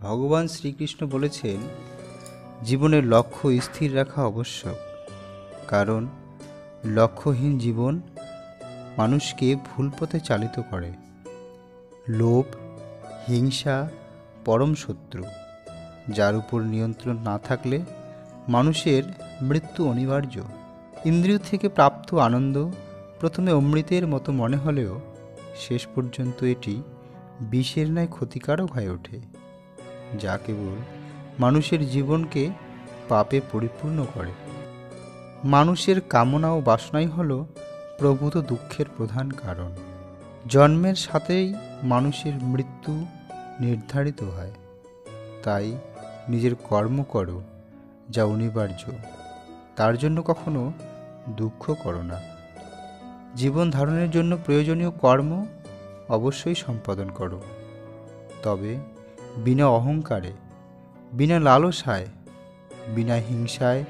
ভগবান শ্রীকৃষ্ণ বলেছেন, জীবনের লক্ষ্য স্থির রাখা আবশ্যক, কারণ লক্ষ্যহীন জীবন মানুষকে ভুল পথে চালিত করে। লোভ, হিংসা পরম শত্রু, যার উপর নিয়ন্ত্রণ না থাকলে মানুষের মৃত্যু অনিবার্য। ইন্দ্রিয় থেকে প্রাপ্ত আনন্দ প্রথমে অমৃতের মতো মনে হলেও শেষ পর্যন্ত এটি বিষের ন্যায় ক্ষতিকারক হয়ে ওঠে, যা কেবল মানুষের জীবনকে পাপে পরিপূর্ণ করে। মানুষের কামনা ও বাসনাই হল প্রভূত দুঃখের প্রধান কারণ। জন্মের সাথেই মানুষের মৃত্যু নির্ধারিত হয়, তাই নিজের কর্ম করো যা অনিবার্য, তার জন্য কখনো দুঃখ করো না। জীবন ধারণের জন্য প্রয়োজনীয় কর্ম অবশ্যই সম্পাদন করো, তবে বিনা অহংকারে, বিনা লালসায়, বিনা হিংসায়,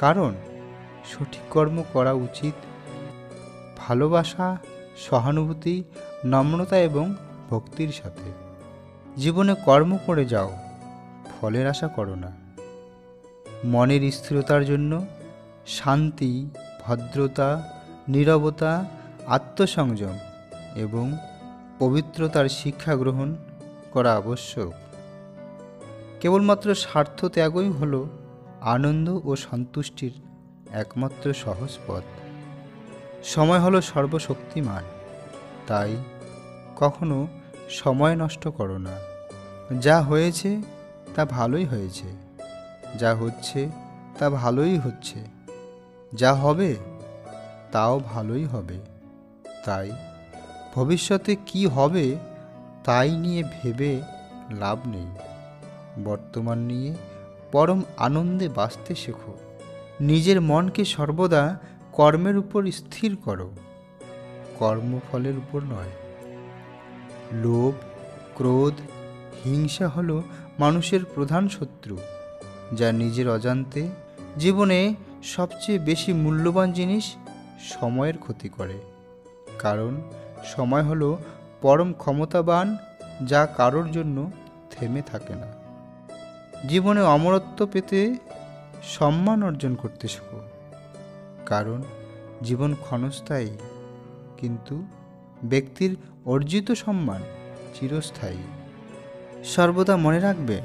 কারণ সঠিক কর্ম করা উচিত ভালোবাসা, সহানুভূতি, নম্রতা এবং ভক্তির সাথে। জীবনে কর্ম করে যাও, ফলের আশা করো না। মনের স্থিরতার জন্য শান্তি, ভদ্রতা, নীরবতা, আত্মসংযম এবং পবিত্রতার শিক্ষা গ্রহণ করা আবশ্যক। কেবলমাত্র স্বার্থ ত্যাগই হল আনন্দ ও সন্তুষ্টির একমাত্র সহজ পথ। সময় হলো সর্বশক্তিমান, তাই কখনো সময় নষ্ট করো না। যা হয়েছে তা ভালোই হয়েছে, যা হচ্ছে তা ভালোই হচ্ছে, যা হবে তাও ভালোই হবে। তাই ভবিষ্যতে কি হবে তাই নিয়ে ভেবে লাভ নেই। বর্তমান নিয়ে পরম আনন্দে বাঁচতে শেখো। নিজের মনকে সর্বদা কর্মের উপর স্থির করো, কর্মফলের উপর নয়। লোভ, ক্রোধ, হিংসা হলো মানুষের প্রধান শত্রু, যা নিজের অজান্তে জীবনে সবচেয়ে বেশি মূল্যবান জিনিস সময়ের ক্ষতি করে। কারণ সময় হলো পরম ক্ষমতাবান, যা কারোর জন্য থেমে থাকে না। জীবনে অমরত্ব পেতে সম্মান অর্জন করতে শেখো, কারণ জীবন ক্ষণস্থায়ী, কিন্তু ব্যক্তির অর্জিত সম্মান চিরস্থায়ী। সর্বদা মনে রাখবে,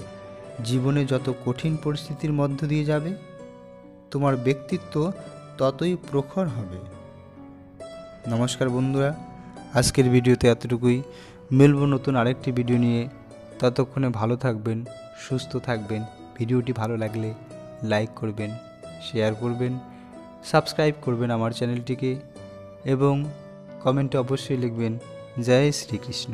জীবনে যত কঠিন পরিস্থিতির মধ্য দিয়ে যাবে, তোমার ব্যক্তিত্ব ততই প্রখর হবে। নমস্কার বন্ধুরা, আজকের ভিডিওতে এতটুকুই। মিলব নতুন আরেকটি ভিডিও নিয়ে। ততক্ষণে ভালো থাকবেন, সুস্থ থাকবেন। ভিডিওটি ভালো লাগলে লাইক করবেন, শেয়ার করবেন, সাবস্ক্রাইব করবেন আমার চ্যানেলটিকে এবং কমেন্টে অবশ্যই লিখবেন জয় শ্রীকৃষ্ণ।